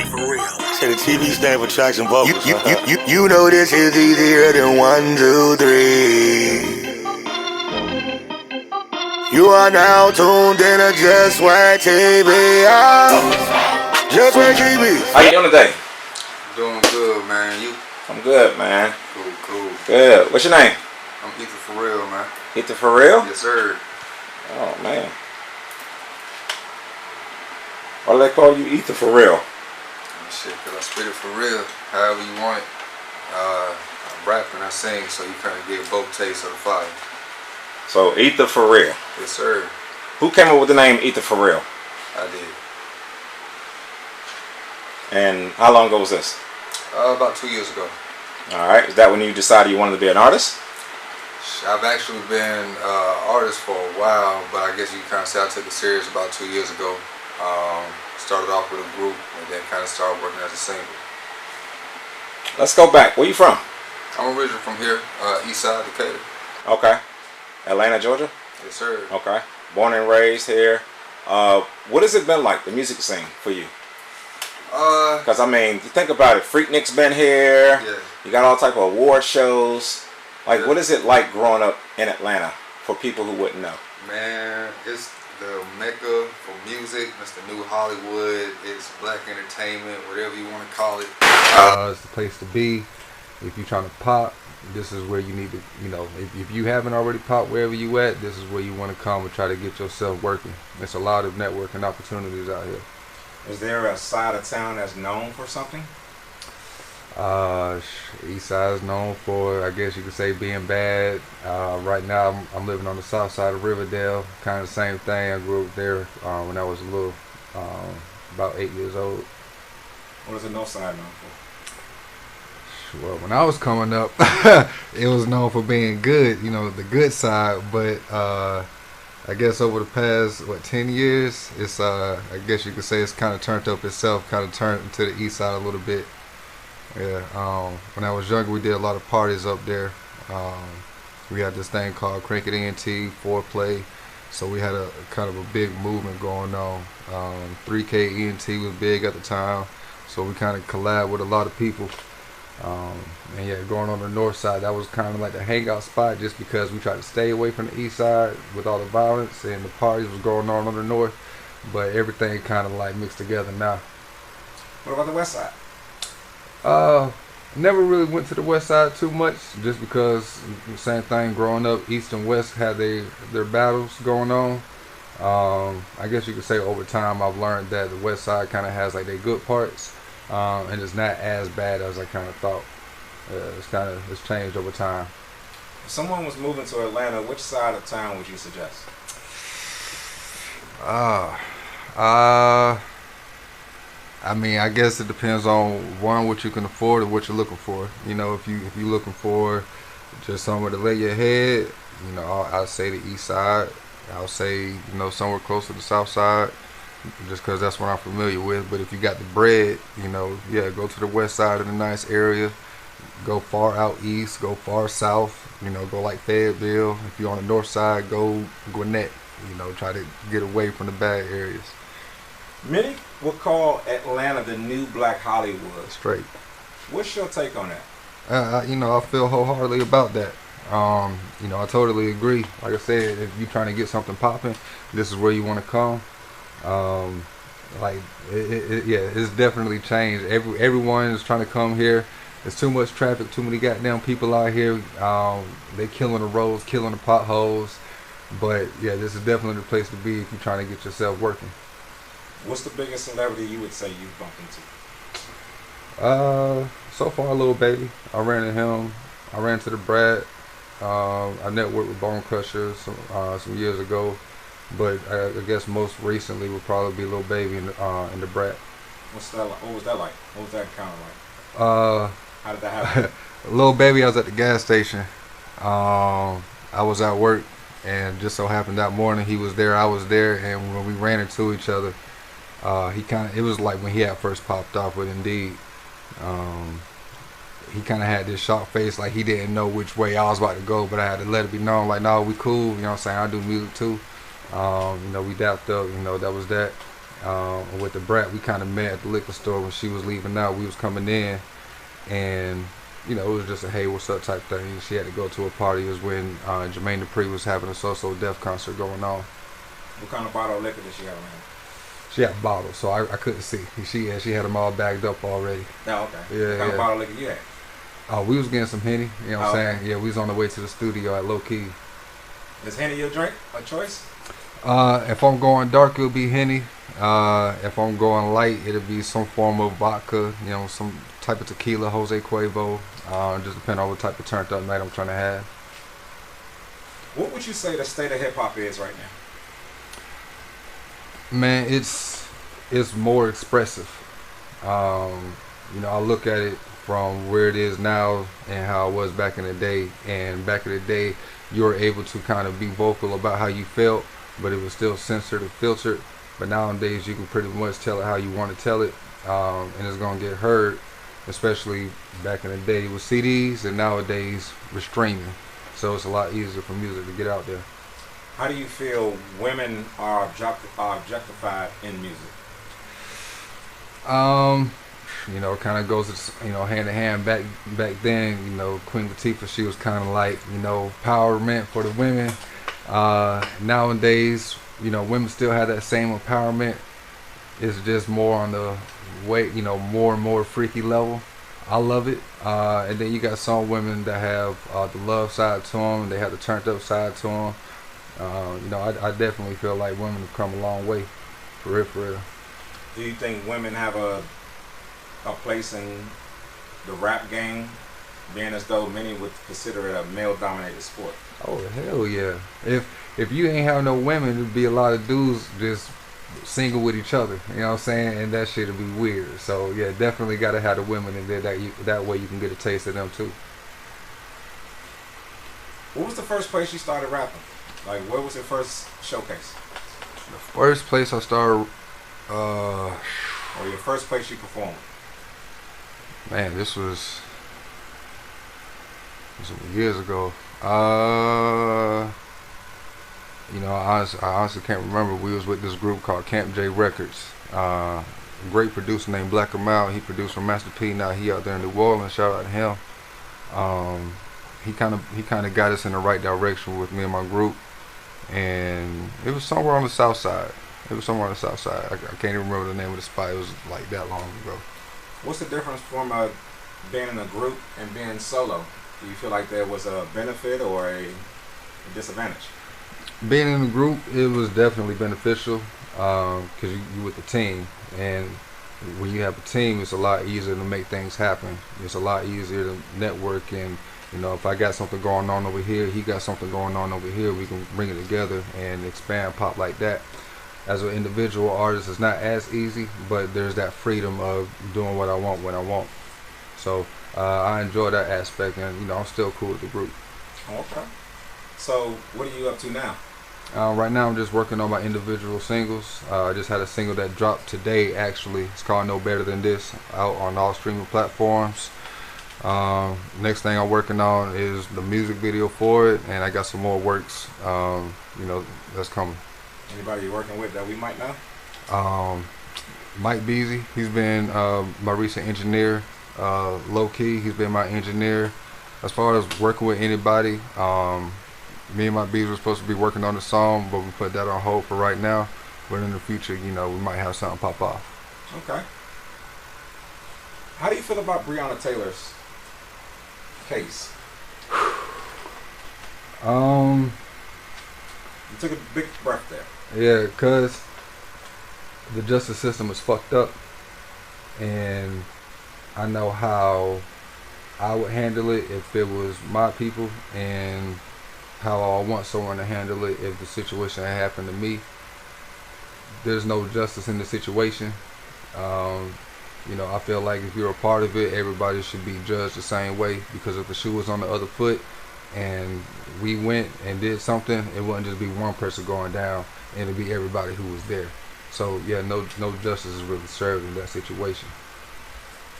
Say the TV stand for tracks and vocals. You know this is easier than 1, 2, 3. You are now tuned in to Just Whack TV. Just Whack TV. How you doing today? Doing good, man. You? I'm good, man. Cool. Good. What's your name? I'm Ether for real, man. Ether for real? Yes, sir. Oh, man. Why do they call you Ether for real? Shit, cause I spit it for real, however you want it. I rap and I sing, so you kind of get both tastes of the fire. So, Ether for real. Yes, sir. Who came up with the name Ether for real? I did. And how long ago was this? About 2 years ago. Alright. Is that when you decided you wanted to be an artist? I've actually been an artist for a while, but I guess you can kind of say I took it serious about 2 years ago. Started off with a group and then kind of started working as a singer. Let's go back. Where you from? I'm originally from here, east side Decatur. Okay. Atlanta, Georgia? Yes, sir. Okay. Born and raised here. What has it been like, the music scene, for you? Because, I mean, you think about it. Freaknik's been here. Yeah. You got all type of award shows. Like, Yeah. what is it like growing up in Atlanta for people who wouldn't know? Man, it's the mecca for music. It's the new Hollywood. It's black entertainment, whatever you want to call it. It's the place to be. If you're trying to pop, this is where you need to, if you haven't already popped wherever you at, this is where you want to come and try to get yourself working. There's a lot of networking opportunities out here. Is there a side of town that's known for something? East side is known for, I guess you could say, being bad. Right now I'm living on the south side of Riverdale. Kind of the same thing. I grew up there when I was a little, about 8 years old. What is the north side known for? Well, when I was coming up, it was known for being good, the good side. But I guess over the past 10 years, it's I guess you could say it's kind of turned up itself, kind of turned into the east side a little bit. Yeah. When I was younger, we did a lot of parties up there. We had this thing called Cricket ENT, Foreplay. So we had a kind of a big movement going on. 3K ENT was big at the time. So we kind of collabed with a lot of people. And yeah, going on the north side, that was kind of like the hangout spot, just because we tried to stay away from the east side with all the violence and the parties was going on the north. But everything kind of like mixed together now. What about the west side? Never really went to the west side too much, just because the same thing growing up, east and west had their battles going on. I guess you could say over time I've learned that the west side kind of has like their good parts, and it's not as bad as I kind of thought. It's changed over time. If someone was moving to Atlanta, which side of town would you suggest? I mean, I guess it depends on what you can afford and what you're looking for. If you're looking for just somewhere to lay your head, I'll say the east side. I'll say somewhere close to the south side, just because that's what I'm familiar with. But if you got the bread, yeah, go to the west side of the nice area. Go far out east. Go far south. Go like Fayetteville. If you're on the north side, go Gwinnett. Try to get away from the bad areas. Many would call Atlanta the new Black Hollywood. Straight. What's your take on that? I feel wholeheartedly about that. I totally agree. Like I said, if you're trying to get something popping, this is where you want to come. It's definitely changed. Everyone is trying to come here. There's too much traffic, too many goddamn people out here. They killing the roads, killing the potholes. But yeah, this is definitely the place to be if you're trying to get yourself working. What's the biggest celebrity you would say you bumped into? So far, Lil Baby. I ran into him. I ran to the Brad. I networked with Bone Crusher some years ago, but I guess most recently would probably be Lil Baby and the Brat. What was that like? What was that kind of like? How did that happen? Lil Baby, I was at the gas station. I was at work, and just so happened that morning he was there. I was there, and when we ran into each other, it was like when he had first popped off with Indeed. He kind of had this shocked face, like he didn't know which way I was about to go, but I had to let it be known, like, no, we cool, what I'm saying, I do music too. We dapped up, that was that. With the brat, we kind of met at the liquor store when she was leaving out. We was coming in, and you know, it was just a hey, what's up type thing. She had to go to a party. It was when Jermaine Dupri was having a So Def concert going on. What kind of bottle of liquor did she have around? She had bottles, so I couldn't see. She had them all bagged up already. Oh, okay. Yeah, what kind of bottle of liquor you had? Oh, we was getting some Henny. You know what I'm saying? Okay. Yeah, we was on the way to the studio at Low Key. Is Henny your drink, a choice? If I'm going dark, it'll be Henny. If I'm going light, it'll be some form of vodka. You know, some type of tequila, Jose Cuervo. Just depending on what type of turned up night I'm trying to have. What would you say the state of hip hop is right now? Man, it's more expressive. You know, I look at it from where it is now and how it was back in the day. And back in the day, you were able to kind of be vocal about how you felt, but it was still censored and filtered. But nowadays, you can pretty much tell it how you want to tell it, and it's gonna get heard. Especially back in the day with CDs, and nowadays with streaming. So it's a lot easier for music to get out there. How do you feel women are objectified in music? You know, it kind of goes, you know, hand in hand. Back then, you know, Queen Latifah, she was kind of like, you know, empowerment for the women. Nowadays, you know, women still have that same empowerment. It's just more on the way, you know, more and more freaky level. I love it. And then you got some women that have the love side to them, and they have the turned up side to them. You know, I definitely feel like women have come a long way, for real, for real. Do you think women have a place in the rap game, being as though many would consider it a male-dominated sport? Oh hell yeah! If you ain't have no women, there'd be a lot of dudes just single with each other. You know what I'm saying? And that shit'd be weird. So yeah, definitely gotta have the women in there. That way you can get a taste of them too. What was the first place you started rapping? Like, where was your first showcase? The first place I started, or your first place you performed? Man, this was some years ago. You know, I honestly can't remember. We was with this group called Camp J Records. Great producer named Black Amal. He produced for Master P. Now he out there in New Orleans. Shout out to him. He kind of got us in the right direction with me and my group, and it was somewhere on the south side. I can't even remember the name of the spot. It was like that long ago. What's the difference from being in a group and being solo? Do you feel like there was a benefit or a disadvantage? Being in a group, it was definitely beneficial because you with the team, and when you have a team, it's a lot easier to make things happen. It's a lot easier to network, and you know, if I got something going on over here, he got something going on over here, we can bring it together and expand pop like that. As an individual artist, it's not as easy, but there's that freedom of doing what I want when I want. So I enjoy that aspect, and you know, I'm still cool with the group. Okay. So what are you up to now? Right now I'm just working on my individual singles. I just had a single that dropped today actually. It's called No Better Than This, out on all streaming platforms. Next thing I'm working on is the music video for it, and I got some more works, you know, that's coming. Anybody you're working with that we might know? Mike Beasy, he's been my recent engineer. Low Key, he's been my engineer. As far as working with anybody, me and my bees were supposed to be working on the song, but we put that on hold for right now. But in the future, you know, we might have something pop off. Okay. How do you feel about Breonna Taylor's case? You took a big breath there. Yeah, because the justice system is fucked up, and I know how I would handle it if it was my people, and how I want someone to handle it if the situation had happened to me. There's no justice in the situation. You know, I feel like if you're a part of it, everybody should be judged the same way, because if the shoe was on the other foot and we went and did something, it wouldn't just be one person going down, and it'd be everybody who was there. So yeah, no justice is really served in that situation.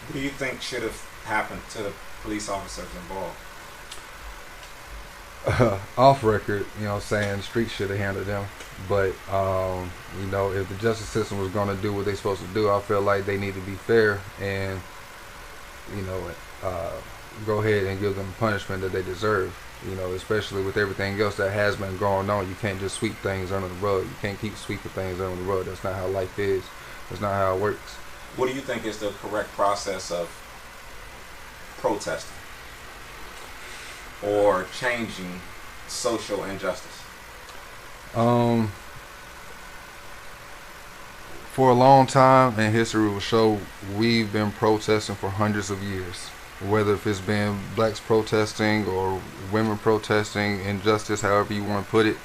What do you think should have happened to the police officers involved? off record, you know what I'm saying, the street should have handled them. But, you know, if the justice system was going to do what they're supposed to do, I feel like they need to be fair and, you know, go ahead and give them the punishment that they deserve. You know, especially with everything else that has been going on, you can't just sweep things under the rug. You can't keep sweeping things under the rug. That's not how life is. That's not how it works. What do you think is the correct process of protesting or changing social injustice? For a long time, and history will show, we've been protesting for hundreds of years. Whether if it's been blacks protesting or women protesting, injustice, however you want to put it.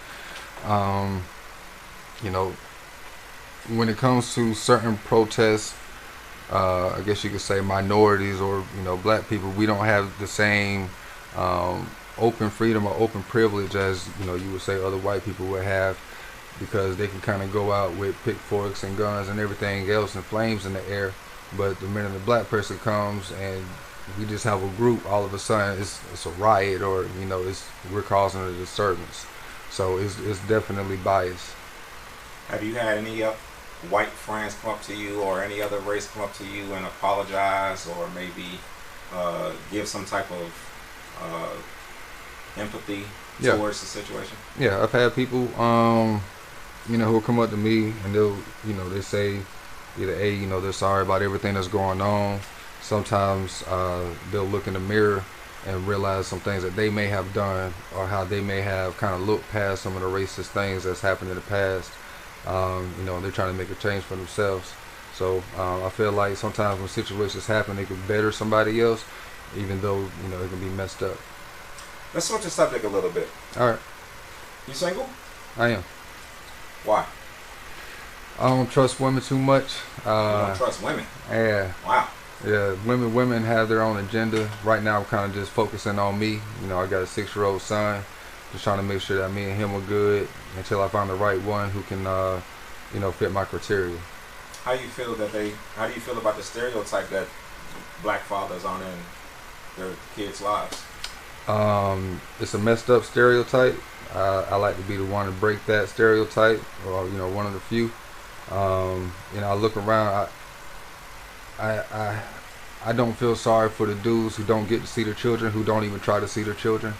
You know, when it comes to certain protests, I guess you could say minorities or, you know, black people, we don't have the same open freedom or open privilege as, you know, you would say other white people would have, because they can kind of go out with pitchforks and guns and everything else and flames in the air. But the minute a black person comes and we just have a group, all of a sudden it's a riot, or, you know, we're causing a disturbance. So it's definitely biased. Have you had any white friends come up to you or any other race come up to you and apologize or maybe give some type of empathy towards the situation? Yeah, I've had people, you know, who'll come up to me and they'll, you know, they say either A, you know, they're sorry about everything that's going on. Sometimes they'll look in the mirror and realize some things that they may have done or how they may have kind of looked past some of the racist things that's happened in the past. You know, they're trying to make a change for themselves. So I feel like sometimes when situations happen, they can better somebody else, even though, you know, it can be messed up. Let's switch the subject a little bit. All right. You single? I am. Why? I don't trust women too much. You don't trust women? Yeah. Wow. Yeah, women have their own agenda. Right now, I'm kind of just focusing on me. You know, I got a 6-year-old son. Just trying to make sure that me and him are good until I find the right one who can, you know, fit my criteria. How do you feel about the stereotype that black fathers aren't in their kids' lives? It's a messed up stereotype. I like to be the one to break that stereotype, or, you know, one of the few. You know, I look around. I don't feel sorry for the dudes who don't get to see their children, who don't even try to see their children.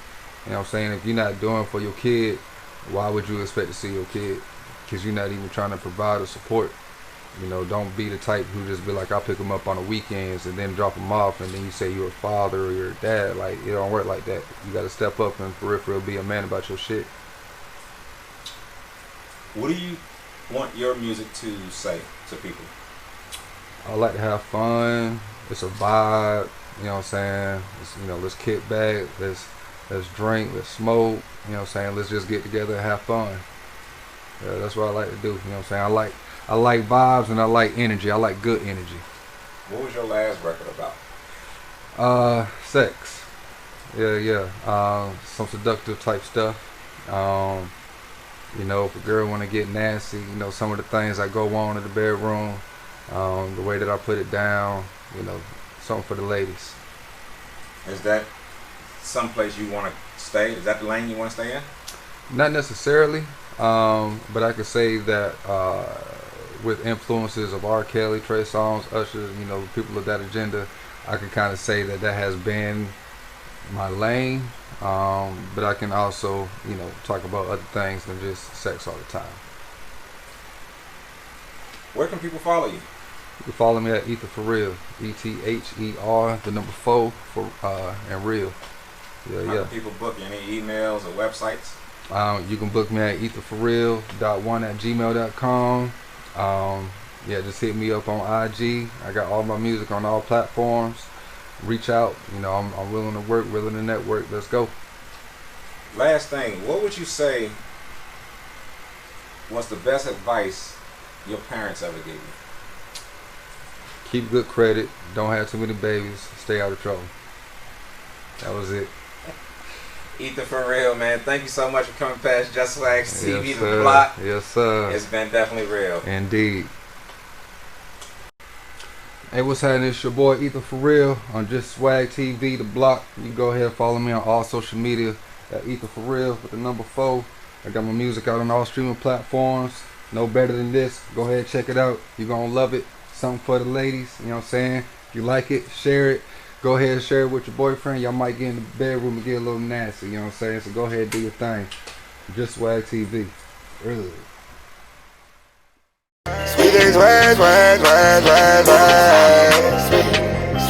You know what I'm saying? If you're not doing for your kid, why would you expect to see your kid? Because you're not even trying to provide or support. You know, don't be the type who just be like, I'll pick them up on the weekends and then drop them off, and then you say you're a father or you're a dad. Like, it don't work like that. You got to step up and for real be a man about your shit. What do you want your music to say to people? I like to have fun. It's a vibe. You know what I'm saying? It's, you know, let's kick back. Let's drink. Let's smoke. You know what I'm saying? Let's just get together and have fun. Yeah, that's what I like to do. You know what I'm saying? I like vibes and I like energy. I like good energy. What was your last record about? Sex. Yeah. Some seductive type stuff. You know, if a girl want to get nasty, you know, some of the things I go on in the bedroom. The way that I put it down, you know, something for the ladies. Is that someplace you want to stay? Is that the lane you want to stay in? Not necessarily, but I could say that with influences of R. Kelly, Trey Songz, Usher, you know, people of that agenda, I could kind of say that has been my lane. But I can also, you know, talk about other things than just sex all the time. Where can people follow you? You can follow me at Ether for Real. ETHER, the number 4 for and real. How can people book you? Any emails or websites? You can book me at etherforreal.1@gmail.com. Yeah, just hit me up on IG. I got all my music on all platforms. Reach out. You know, I'm willing to work, willing to network. Let's go. Last thing, what would you say was the best advice your parents ever gave you? Keep good credit. Don't have too many babies. Stay out of trouble. That was it. Ether for Real, man. Thank you so much for coming past Just Swag TV, yes, the block. Yes, sir. It's been definitely real. Indeed. Hey, what's happening? It's your boy Ether for Real on Just Swag TV, the block. You can go ahead and follow me on all social media Ether for real with the number 4. I got my music out on all streaming platforms. No better than this. Go ahead, check it out. You're gonna love it. Something for the ladies. You know what I'm saying? If you like it, share it. Go ahead and share it with your boyfriend. Y'all might get in the bedroom and get a little nasty. You know what I'm saying? So go ahead and do your thing. Just Swag TV. Really. Sweet as swag, swag, swag, swag, swag.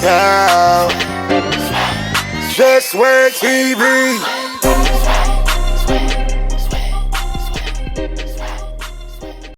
Yeah. Just Swag TV.